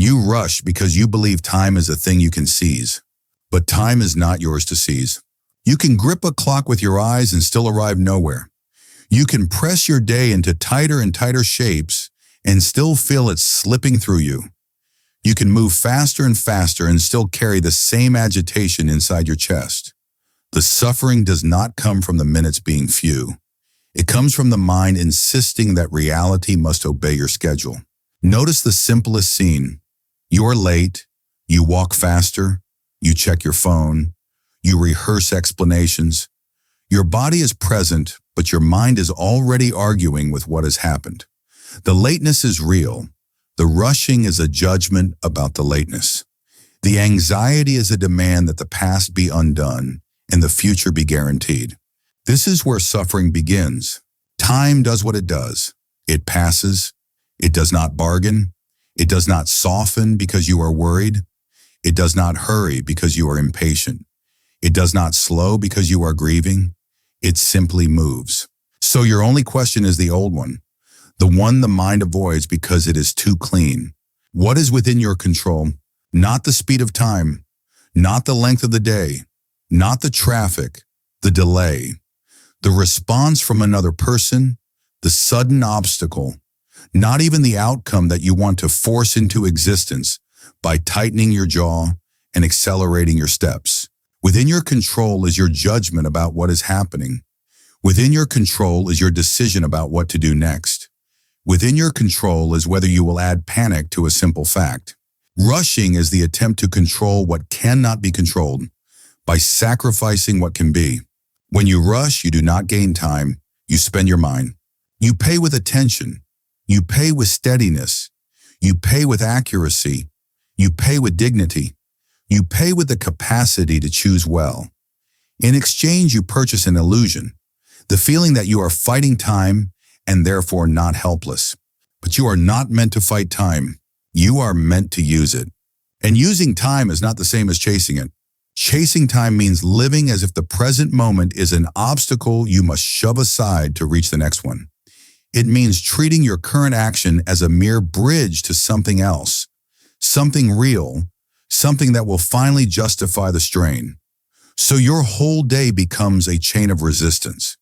You rush because you believe time is a thing you can seize. But time is not yours to seize. You can grip a clock with your eyes and still arrive nowhere. You can press your day into tighter and tighter shapes and still feel it slipping through you. You can move faster and faster and still carry the same agitation inside your chest. The suffering does not come from the minutes being few. It comes from the mind insisting that reality must obey your schedule. Notice the simplest scene. You're late, you walk faster, you check your phone, you rehearse explanations. Your body is present, but your mind is already arguing with what has happened. The lateness is real. The rushing is a judgment about the lateness. The anxiety is a demand that the past be undone and the future be guaranteed. This is where suffering begins. Time does what it does. It passes. It does not bargain. It does not soften because you are worried. It does not hurry because you are impatient. It does not slow because you are grieving. It simply moves. So your only question is the old one, the one the mind avoids because it is too clean. What is within your control? Not the speed of time, not the length of the day, not the traffic, the delay, the response from another person, the sudden obstacle, not even the outcome that you want to force into existence by tightening your jaw and accelerating your steps. Within your control is your judgment about what is happening. Within your control is your decision about what to do next. Within your control is whether you will add panic to a simple fact. Rushing is the attempt to control what cannot be controlled by sacrificing what can be. When you rush, you do not gain time, you spend your mind. You pay with attention. You pay with steadiness. You pay with accuracy. You pay with dignity. You pay with the capacity to choose well. In exchange, you purchase an illusion, the feeling that you are fighting time and therefore not helpless. But you are not meant to fight time. You are meant to use it. And using time is not the same as chasing it. Chasing time means living as if the present moment is an obstacle you must shove aside to reach the next one. It means treating your current action as a mere bridge to something else, something real, something that will finally justify the strain. So your whole day becomes a chain of resistance.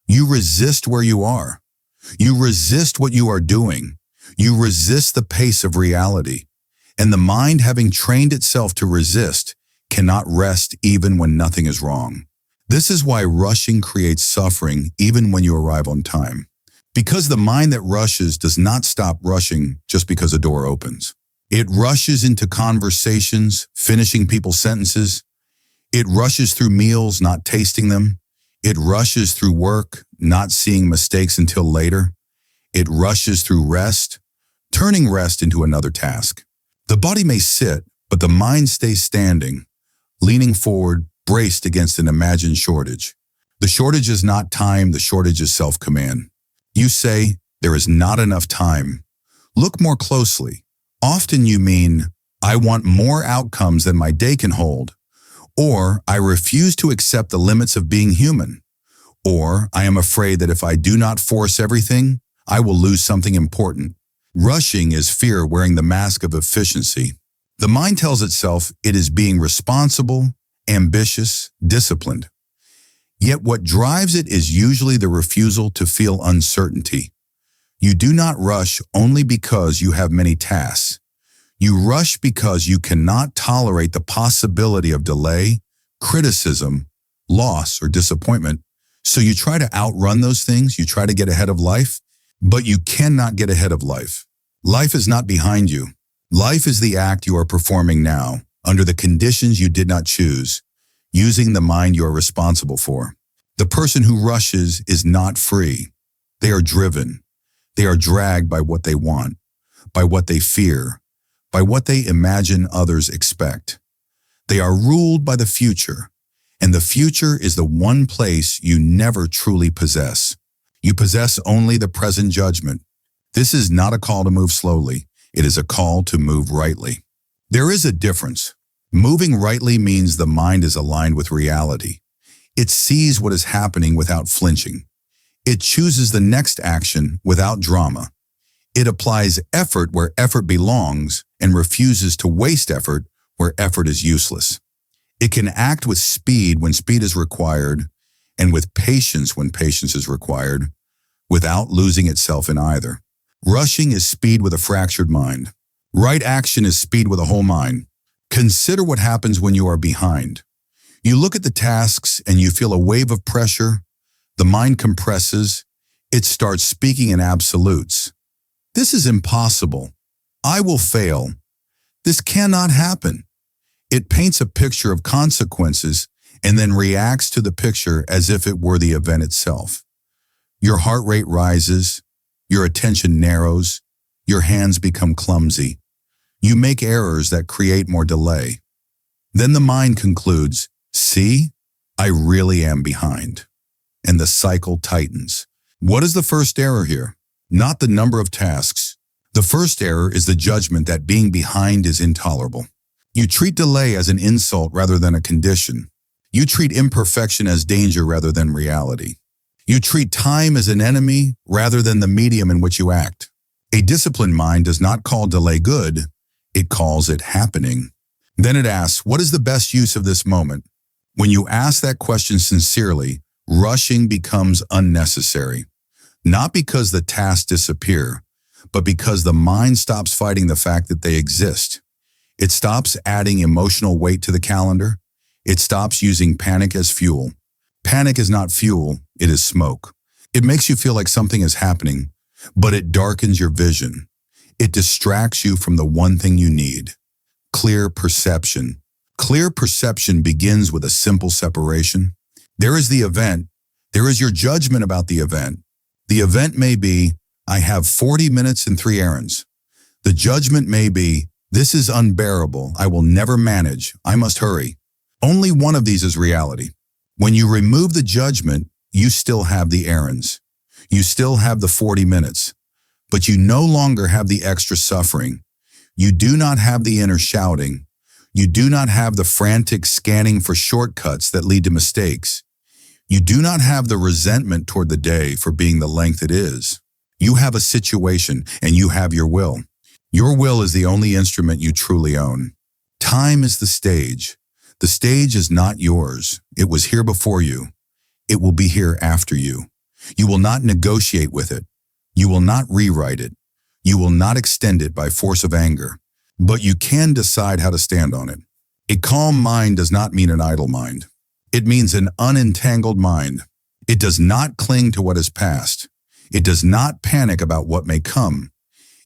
You resist where you are. You resist what you are doing. You resist the pace of reality. And the mind, having trained itself to resist, cannot rest even when nothing is wrong. This is why rushing creates suffering even when you arrive on time. Because the mind that rushes does not stop rushing just because a door opens. It rushes into conversations, finishing people's sentences. It rushes through meals, not tasting them. It rushes through work, not seeing mistakes until later. It rushes through rest, turning rest into another task. The body may sit, but the mind stays standing, leaning forward, braced against an imagined shortage. The shortage is not time, the shortage is self-command. You say, there is not enough time. Look more closely. Often you mean, I want more outcomes than my day can hold. Or, I refuse to accept the limits of being human. Or, I am afraid that if I do not force everything, I will lose something important. Rushing is fear wearing the mask of efficiency. The mind tells itself it is being responsible, ambitious, disciplined. Yet what drives it is usually the refusal to feel uncertainty. You do not rush only because you have many tasks. You rush because you cannot tolerate the possibility of delay, criticism, loss, or disappointment. So you try to outrun those things, you try to get ahead of life, but you cannot get ahead of life. Life is not behind you. Life is the act you are performing now, under the conditions you did not choose, using the mind you are responsible for. The person who rushes is not free. They are driven. They are dragged by what they want, by what they fear, by what they imagine others expect. They are ruled by the future, and the future is the one place you never truly possess. You possess only the present judgment. This is not a call to move slowly. It is a call to move rightly. There is a difference. Moving rightly means the mind is aligned with reality. It sees what is happening without flinching. It chooses the next action without drama. It applies effort where effort belongs and refuses to waste effort where effort is useless. It can act with speed when speed is required and with patience when patience is required, without losing itself in either. Rushing is speed with a fractured mind. Right action is speed with a whole mind. Consider what happens when you are behind. You look at the tasks and you feel a wave of pressure. The mind compresses. It starts speaking in absolutes. This is impossible. I will fail. This cannot happen. It paints a picture of consequences and then reacts to the picture as if it were the event itself. Your heart rate rises. Your attention narrows. Your hands become clumsy. You make errors that create more delay. Then the mind concludes, see, I really am behind. And the cycle tightens. What is the first error here? Not the number of tasks. The first error is the judgment that being behind is intolerable. You treat delay as an insult rather than a condition. You treat imperfection as danger rather than reality. You treat time as an enemy rather than the medium in which you act. A disciplined mind does not call delay good, it calls it happening. Then it asks, what is the best use of this moment? When you ask that question sincerely, rushing becomes unnecessary. Not because the tasks disappear, but because the mind stops fighting the fact that they exist. It stops adding emotional weight to the calendar. It stops using panic as fuel. Panic is not fuel, it is smoke. It makes you feel like something is happening, but it darkens your vision. It distracts you from the one thing you need: clear perception. Clear perception begins with a simple separation. There is the event. There is your judgment about the event. The event may be, I have 40 minutes and 3 errands. The judgment may be, this is unbearable. I will never manage. I must hurry. Only one of these is reality. When you remove the judgment, you still have the errands. You still have the 40 minutes, but you no longer have the extra suffering. You do not have the inner shouting. You do not have the frantic scanning for shortcuts that lead to mistakes. You do not have the resentment toward the day for being the length it is. You have a situation and you have your will. Your will is the only instrument you truly own. Time is the stage. The stage is not yours. It was here before you. It will be here after you. You will not negotiate with it. You will not rewrite it. You will not extend it by force of anger. But you can decide how to stand on it. A calm mind does not mean an idle mind. It means an unentangled mind. It does not cling to what is past. It does not panic about what may come.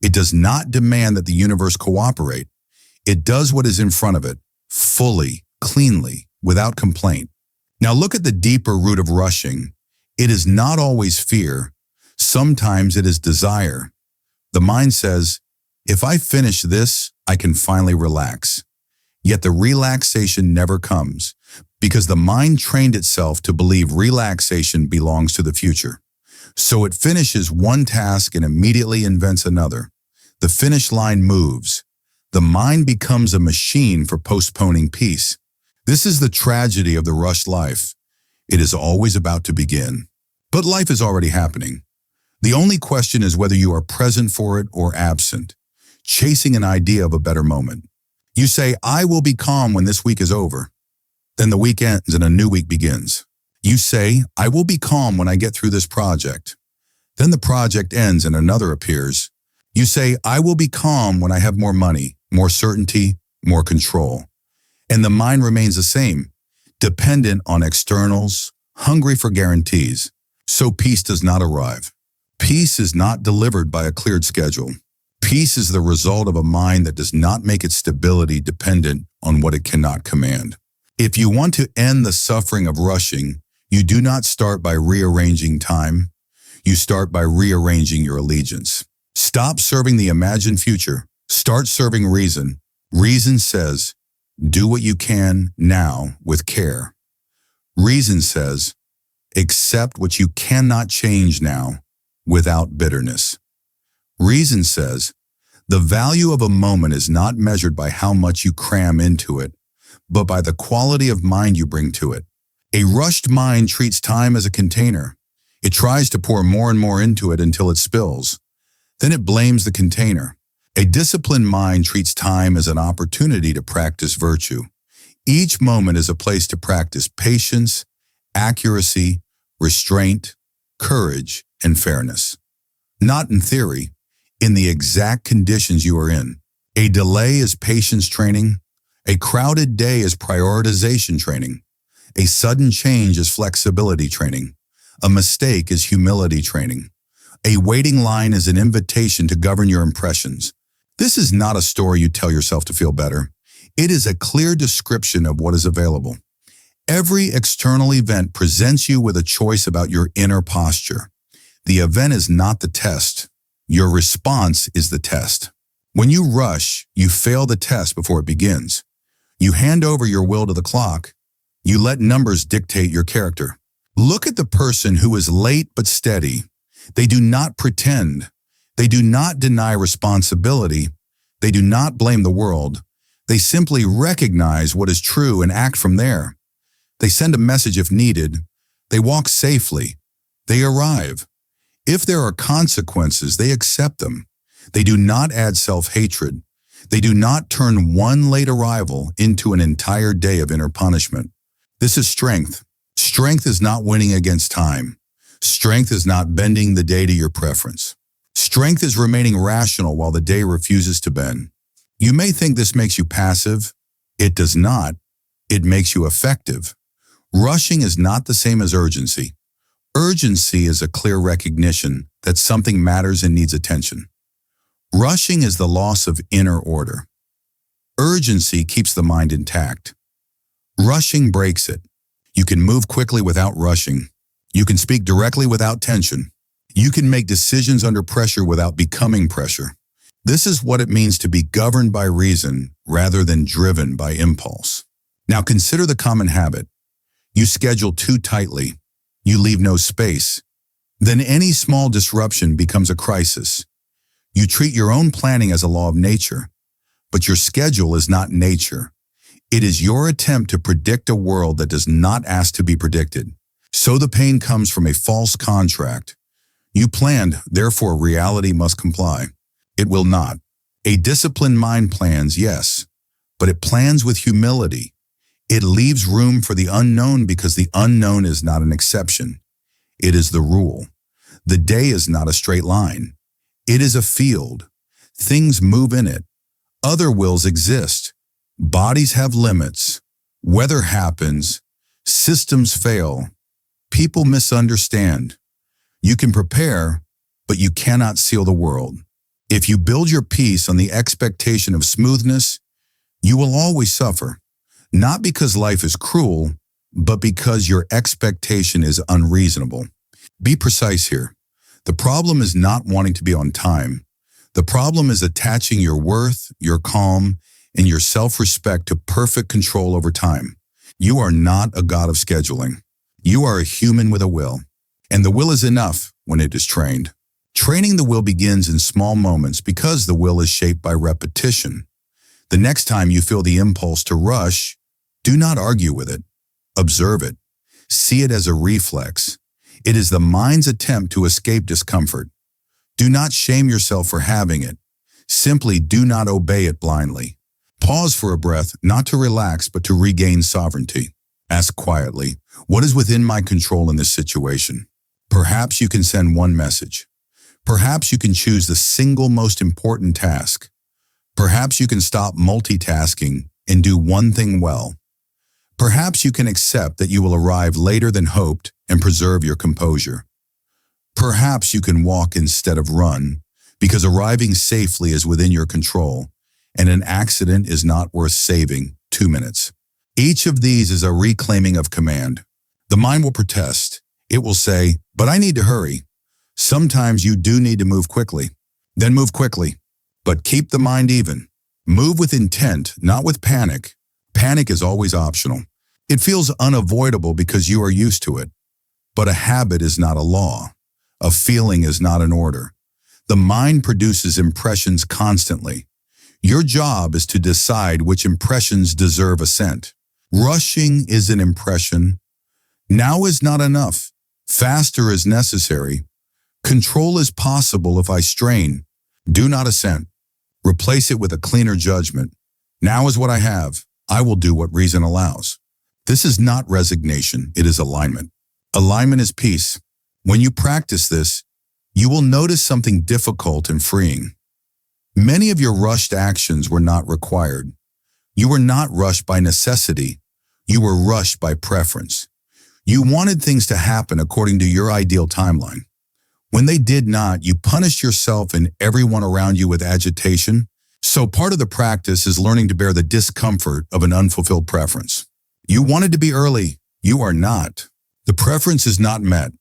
It does not demand that the universe cooperate. It does what is in front of it, fully, cleanly, without complaint. Now look at the deeper root of rushing. It is not always fear. Sometimes it is desire. The mind says, if I finish this, I can finally relax. Yet the relaxation never comes, because the mind trained itself to believe relaxation belongs to the future. So it finishes one task and immediately invents another. The finish line moves. The mind becomes a machine for postponing peace. This is the tragedy of the rushed life. It is always about to begin. But life is already happening. The only question is whether you are present for it or absent, chasing an idea of a better moment. You say, I will be calm when this week is over. Then the week ends and a new week begins. You say, I will be calm when I get through this project. Then the project ends and another appears. You say, I will be calm when I have more money, more certainty, more control. And the mind remains the same, dependent on externals, hungry for guarantees. So peace does not arrive. Peace is not delivered by a cleared schedule. Peace is the result of a mind that does not make its stability dependent on what it cannot command. If you want to end the suffering of rushing, you do not start by rearranging time. You start by rearranging your allegiance. Stop serving the imagined future. Start serving reason. Reason says, do what you can now with care. Reason says, accept what you cannot change now without bitterness. Reason says, the value of a moment is not measured by how much you cram into it, but by the quality of mind you bring to it. A rushed mind treats time as a container. It tries to pour more and more into it until it spills. Then it blames the container. A disciplined mind treats time as an opportunity to practice virtue. Each moment is a place to practice patience, accuracy, restraint, courage, and fairness. Not in theory, in the exact conditions you are in. A delay is patience training. A crowded day is prioritization training. A sudden change is flexibility training. A mistake is humility training. A waiting line is an invitation to govern your impressions. This is not a story you tell yourself to feel better. It is a clear description of what is available. Every external event presents you with a choice about your inner posture. The event is not the test. Your response is the test. When you rush, you fail the test before it begins. You hand over your will to the clock. You let numbers dictate your character. Look at the person who is late but steady. They do not pretend. They do not deny responsibility. They do not blame the world. They simply recognize what is true and act from there. They send a message if needed. They walk safely. They arrive. If there are consequences, they accept them. They do not add self-hatred. They do not turn one late arrival into an entire day of inner punishment. This is strength. Strength is not winning against time. Strength is not bending the day to your preference. Strength is remaining rational while the day refuses to bend. You may think this makes you passive. It does not. It makes you effective. Rushing is not the same as urgency. Urgency is a clear recognition that something matters and needs attention. Rushing is the loss of inner order. Urgency keeps the mind intact. Rushing breaks it. You can move quickly without rushing. You can speak directly without tension. You can make decisions under pressure without becoming pressure. This is what it means to be governed by reason rather than driven by impulse. Now consider the common habit. You schedule too tightly. You leave no space. Then any small disruption becomes a crisis. You treat your own planning as a law of nature, but your schedule is not nature. It is your attempt to predict a world that does not ask to be predicted. So the pain comes from a false contract. You planned, therefore reality must comply. It will not. A disciplined mind plans, yes, but it plans with humility. It leaves room for the unknown because the unknown is not an exception. It is the rule. The day is not a straight line. It is a field. Things move in it. Other wills exist. Bodies have limits. Weather happens. Systems fail. People misunderstand. You can prepare, but you cannot seal the world. If you build your peace on the expectation of smoothness, you will always suffer. Not because life is cruel, but because your expectation is unreasonable. Be precise here. The problem is not wanting to be on time. The problem is attaching your worth, your calm, and your self-respect to perfect control over time. You are not a god of scheduling. You are a human with a will, and the will is enough when it is trained. Training the will begins in small moments because the will is shaped by repetition. The next time you feel the impulse to rush, do not argue with it. Observe it. See it as a reflex. It is the mind's attempt to escape discomfort. Do not shame yourself for having it. Simply do not obey it blindly. Pause for a breath, not to relax, but to regain sovereignty. Ask quietly, what is within my control in this situation? Perhaps you can send one message. Perhaps you can choose the single most important task. Perhaps you can stop multitasking and do one thing well. Perhaps you can accept that you will arrive later than hoped and preserve your composure. Perhaps you can walk instead of run, because arriving safely is within your control, and an accident is not worth saving 2 minutes. Each of these is a reclaiming of command. The mind will protest. It will say, but I need to hurry. Sometimes you do need to move quickly. Then move quickly. But keep the mind even. Move with intent, not with panic. Panic is always optional. It feels unavoidable because you are used to it. But a habit is not a law. A feeling is not an order. The mind produces impressions constantly. Your job is to decide which impressions deserve assent. Rushing is an impression. Now is not enough. Faster is necessary. Control is possible if I strain. Do not assent. Replace it with a cleaner judgment. Now is what I have. I will do what reason allows. This is not resignation, it is alignment. Alignment is peace. When you practice this, you will notice something difficult and freeing. Many of your rushed actions were not required. You were not rushed by necessity. You were rushed by preference. You wanted things to happen according to your ideal timeline. When they did not, you punished yourself and everyone around you with agitation. So part of the practice is learning to bear the discomfort of an unfulfilled preference. You wanted to be early. You are not. The preference is not met.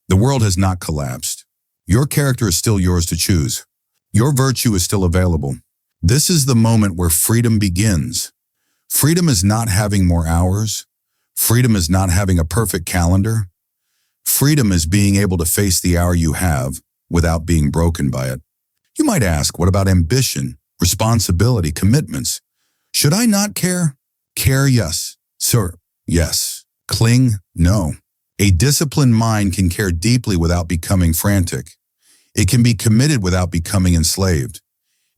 The world has not collapsed. Your character is still yours to choose. Your virtue is still available. This is the moment where freedom begins. Freedom is not having more hours. Freedom is not having a perfect calendar. Freedom is being able to face the hour you have without being broken by it. You might ask, what about ambition, responsibility, commitments? Should I not care? Care, yes. Sir, yes. Cling, no. A disciplined mind can care deeply without becoming frantic. It can be committed without becoming enslaved.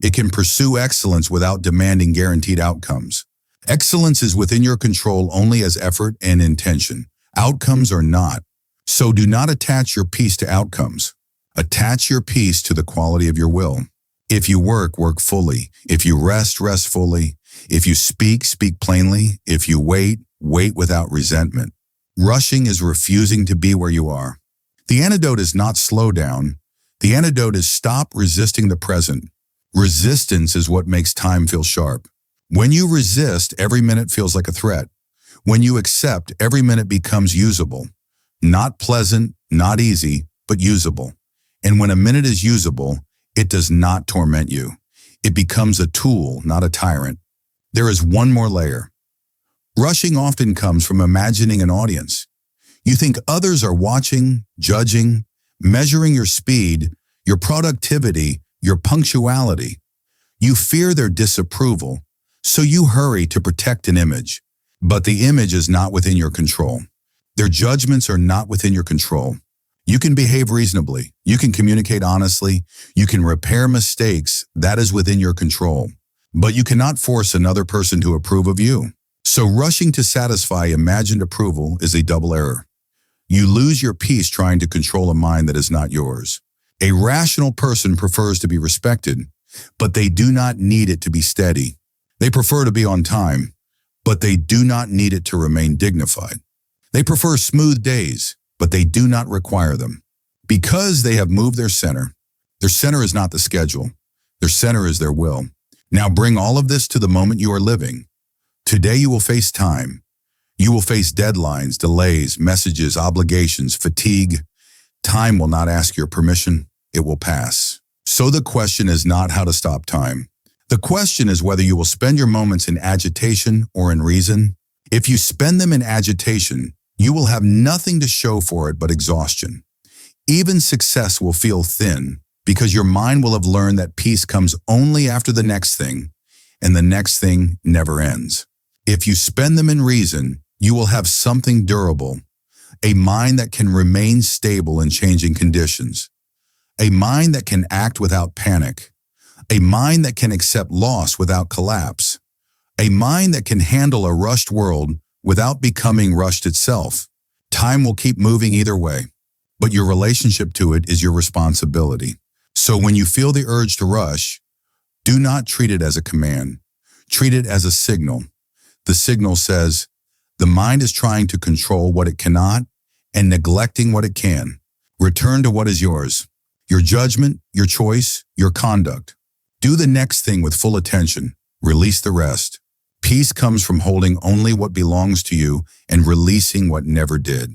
It can pursue excellence without demanding guaranteed outcomes. Excellence is within your control only as effort and intention. Outcomes are not. So do not attach your peace to outcomes. Attach your peace to the quality of your will. If you work, work fully. If you rest, rest fully. If you speak, speak plainly. If you wait, wait without resentment. Rushing is refusing to be where you are. The antidote is not slow down. The antidote is stop resisting the present. Resistance is what makes time feel sharp. When you resist, every minute feels like a threat. When you accept, every minute becomes usable. Not pleasant, not easy, but usable. And when a minute is usable, it does not torment you. It becomes a tool, not a tyrant. There is one more layer. Rushing often comes from imagining an audience. You think others are watching, judging, measuring your speed, your productivity, your punctuality. You fear their disapproval, so you hurry to protect an image. But the image is not within your control. Their judgments are not within your control. You can behave reasonably. You can communicate honestly. You can repair mistakes. That is within your control. But you cannot force another person to approve of you. So rushing to satisfy imagined approval is a double error. You lose your peace trying to control a mind that is not yours. A rational person prefers to be respected, but they do not need it to be steady. They prefer to be on time, but they do not need it to remain dignified. They prefer smooth days, but they do not require them. Because they have moved their center is not the schedule. Their center is their will. Now bring all of this to the moment you are living. Today you will face time. You will face deadlines, delays, messages, obligations, fatigue. Time will not ask your permission. It will pass. So the question is not how to stop time. The question is whether you will spend your moments in agitation or in reason. If you spend them in agitation, you will have nothing to show for it but exhaustion. Even success will feel thin because your mind will have learned that peace comes only after the next thing, and the next thing never ends. If you spend them in reason, you will have something durable, a mind that can remain stable in changing conditions, a mind that can act without panic, a mind that can accept loss without collapse, a mind that can handle a rushed world without becoming rushed itself. Time will keep moving either way, but your relationship to it is your responsibility. So when you feel the urge to rush, do not treat it as a command. Treat it as a signal. The signal says, the mind is trying to control what it cannot and neglecting what it can. Return to what is yours. Your judgment, your choice, your conduct. Do the next thing with full attention. Release the rest. Peace comes from holding only what belongs to you and releasing what never did.